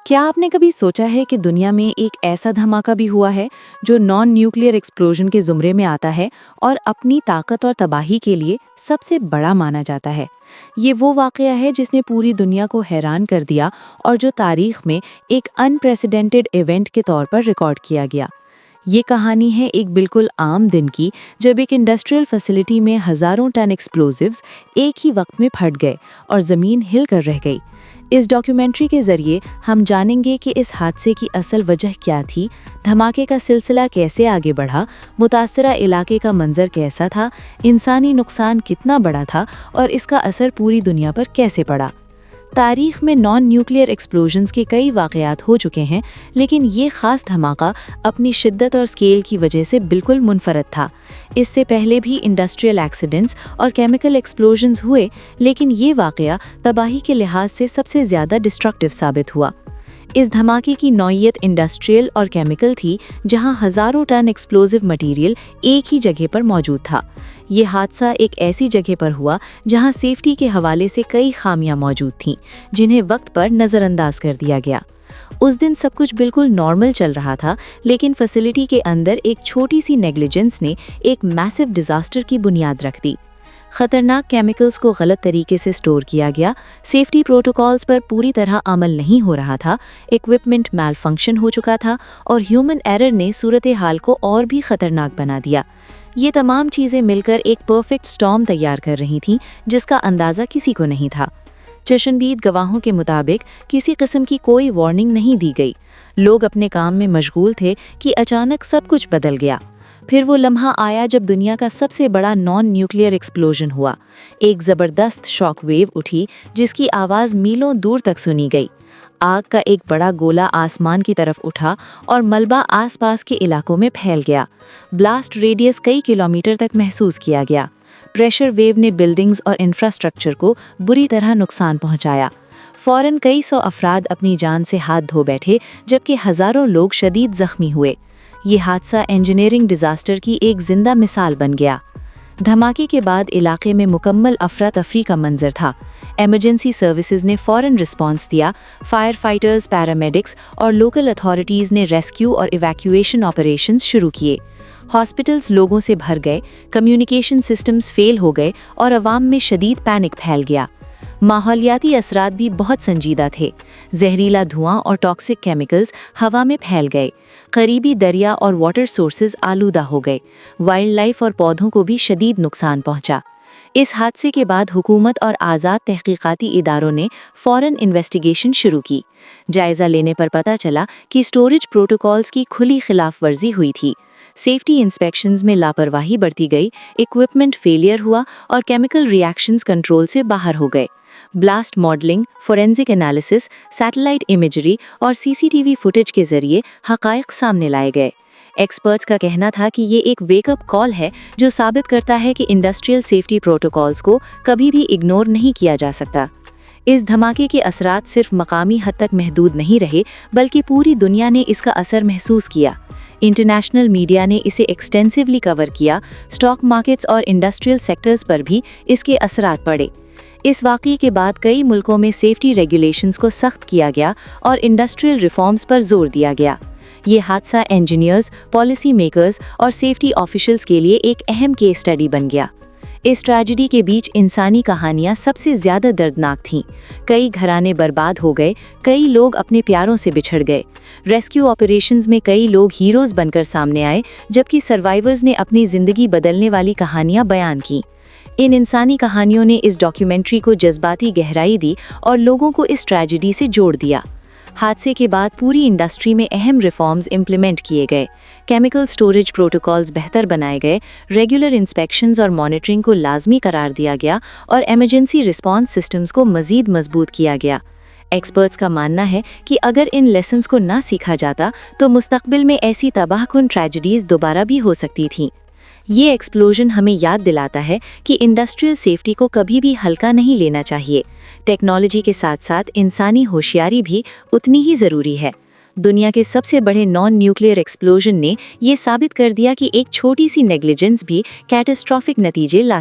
क्या आपने कभी सोचा है कि दुनिया में एक ऐसा धमाका भी हुआ है जो नॉन न्यूक्लियर एक्सप्लोजन के जुमरे में आता है और अपनी ताकत और तबाही के लिए सबसे बड़ा माना जाता है। ये वो वाकया है जिसने पूरी दुनिया को हैरान कर दिया और जो तारीख में एक अनप्रेसिडेंटेड इवेंट के तौर पर रिकॉर्ड किया गया। ये कहानी है एक बिल्कुल आम दिन की, जब एक इंडस्ट्रियल फैसिलिटी में हजारों टन एक्सप्लोजिव्स एक ही वक्त में फट गए और ज़मीन हिल कर रह गई। इस डॉक्यूमेंट्री के जरिए हम जानेंगे कि इस हादसे की असल वजह क्या थी, धमाके का सिलसिला कैसे आगे बढ़ा, मुतासरा इलाके का मंजर कैसा था, इंसानी नुकसान कितना बड़ा था और इसका असर पूरी दुनिया पर कैसे पड़ा। तारीख में नॉन न्यूक्लियर एक्सप्लोजन्स के कई वाक़यात हो चुके हैं, लेकिन ये ख़ास धमाका अपनी शिद्दत और स्केल की वजह से बिल्कुल मुनफरद था। इससे पहले भी इंडस्ट्रियल एक्सीडेंट्स और केमिकल एक्सप्लोजन्स हुए, लेकिन ये वाक़या तबाही के लिहाज से सबसे ज़्यादा डिस्ट्रक्टिव साबित हुआ। इस धमाके की नौइयत इंडस्ट्रियल और केमिकल थी, जहां हज़ारों टन एक्सप्लोजिव मटेरियल एक ही जगह पर मौजूद था। ये हादसा एक ऐसी जगह पर हुआ जहां सेफ्टी के हवाले से कई खामियां मौजूद थीं, जिन्हें वक्त पर नज़रअंदाज कर दिया गया। उस दिन सब कुछ बिल्कुल नॉर्मल चल रहा था, लेकिन फैसिलिटी के अंदर एक छोटी सी नेग्लिजेंस ने एक मैसिव डिज़ास्टर की बुनियाद रख दी। खतरनाक केमिकल्स को गलत तरीके से स्टोर किया गया, सेफ्टी प्रोटोकॉल्स पर पूरी तरह अमल नहीं हो रहा था, इक्विपमेंट मैल फंक्शन हो चुका था और ह्यूमन एरर ने सूरत हाल को और भी खतरनाक बना दिया। ये तमाम चीज़ें मिलकर एक परफेक्ट स्टॉर्म तैयार कर रही थीं, जिसका अंदाज़ा किसी को नहीं था। चशमदीद गवाहों के मुताबिक किसी किस्म की कोई वार्निंग नहीं दी गई। लोग अपने काम में मशगूल थे कि अचानक सब कुछ बदल गया। फिर वो लम्हा आया जब दुनिया का सबसे बड़ा नॉन न्यूक्लियर एक्सप्लोजन हुआ। एक ज़बरदस्त शॉक वेव उठी, जिसकी आवाज़ मीलों दूर तक सुनी गई। आग का एक बड़ा गोला आसमान की तरफ उठा और मलबा आसपास के इलाकों में फैल गया। ब्लास्ट रेडियस कई किलोमीटर तक महसूस किया गया। प्रेशर वेव ने बिल्डिंग्स और इंफ्रास्ट्रक्चर को बुरी तरह नुकसान पहुंचाया। फौरन कई सौ अफराद अपनी जान से हाथ धो बैठे, जबकि हज़ारों लोग शदीद ज़ख्मी हुए। ये हादसा इंजीनियरिंग डिज़ास्टर की एक जिंदा मिसाल बन गया। धमाके के बाद इलाके में मुकम्मल अफरा तफरी का मंजर था। इमरजेंसी सर्विसेज ने फ़ौरन रिस्पांस दिया। फायर फाइटर्स, पैरामेडिक्स और लोकल अथॉरिटीज़ ने रेस्क्यू और इवैक्यूएशन ऑपरेशंस शुरू किए। हॉस्पिटल्स लोगों से भर गए, कम्युनिकेशन सिस्टम्स फेल हो गए और अवाम में शदीद पैनिक फैल गया। माहौलियाती असरात भी बहुत संजीदा थे। जहरीला धुआं और टॉक्सिक केमिकल्स हवा में फैल गए। करीबी दरिया और वाटर सोर्सेज आलूदा हो गए। वाइल्ड लाइफ और पौधों को भी शदीद नुकसान पहुंचा। इस हादसे के बाद हुकूमत और आज़ाद तहकीकाती इदारों ने फ़ौरन इन्वेस्टिगेशन शुरू की। जायज़ा लेने पर पता चला कि स्टोरेज प्रोटोकॉल्स की खुली खिलाफ वर्जी हुई थी। सेफ्टी इंस्पेक्शंस में लापरवाही बरती गई, इक्विपमेंट फेलियर हुआ और केमिकल रिएक्शंस कंट्रोल से बाहर हो गए। Blast modelling, forensic analysis, satellite imagery और सीसीटीवी फुटेज के जरिए हक़ाइक़ सामने लाए गए। एक्सपर्ट्स का कहना था कि ये एक वेकअप कॉल है जो साबित करता है कि इंडस्ट्रियल सेफ्टी प्रोटोकॉल्स को कभी भी इग्नोर नहीं किया जा सकता। इस धमाके के असरात सिर्फ मकामी हद तक महदूद नहीं रहे, बल्कि पूरी दुनिया ने इसका असर महसूस किया। इंटरनेशनल मीडिया ने इसे एक्सटेंसिवली कवर किया। स्टॉक मार्केट्स और इंडस्ट्रियल सेक्टर्स पर भी इसके असरात पड़े। इस वाक़ये के बाद कई मुल्कों में सेफ्टी रेगुलेशंस को सख्त किया गया और इंडस्ट्रियल रिफॉर्म्स पर जोर दिया गया। ये हादसा इंजीनियर्स, पॉलिसी मेकर्स और सेफ्टी ऑफिशियल्स के लिए एक अहम केस स्टडी बन गया। इस ट्रेजेडी के बीच इंसानी कहानियां सबसे ज़्यादा दर्दनाक थीं। कई घराने बर्बाद हो गए, कई लोग अपने प्यारों से बिछड़ गए। रेस्क्यू ऑपरेशंस में कई लोग हीरोज़ बनकर सामने आए, जबकि सर्वाइवर्स ने अपनी ज़िंदगी बदलने वाली कहानियां बयान की। इन इंसानी कहानियों ने इस डॉक्यूमेंट्री को जज्बाती गहराई दी और लोगों को इस ट्रेजेडी से जोड़ दिया। हादसे के बाद पूरी इंडस्ट्री में अहम रिफॉर्म्स इम्प्लीमेंट किए गए। केमिकल स्टोरेज प्रोटोकॉल्स बेहतर बनाए गए, रेगुलर इंस्पेक्शंस और मॉनिटरिंग को लाजमी करार दिया गया और इमरजेंसी रिस्पांस सिस्टम्स को मज़ीद मजबूत किया गया। एक्सपर्ट्स का मानना है कि अगर इन लेसन्स को ना सीखा जाता तो मुस्तकबिल में ऐसी तबाहकुन ट्रेजेडीज़ दोबारा भी हो सकती थीं। ये एक्सप्लोजन हमें याद दिलाता है कि इंडस्ट्रियल सेफ्टी को कभी भी हल्का नहीं लेना चाहिए। टेक्नोलॉजी के साथ साथ इंसानी होशियारी भी उतनी ही ज़रूरी है। दुनिया के सबसे बड़े नॉन न्यूक्लियर एक्सप्लोजन ने ये साबित कर दिया कि एक छोटी सी नेग्लिजेंस भी कैटास्ट्रॉफिक नतीजे ला